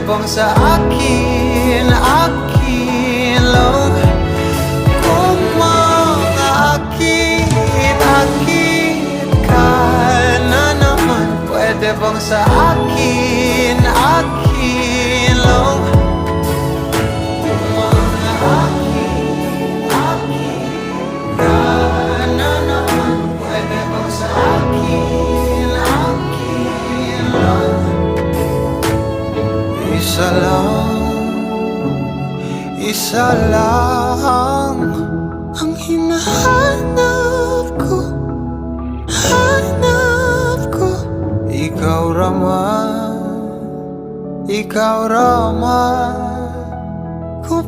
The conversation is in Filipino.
bang sa akin lang? Kung makakit-akit ka na naman, pwede bang sa akin lang? Kung makakit-akit ka na naman, pwede bang sa akin lang? Isa lang ang hinahanap ko, ikaw Rama, ko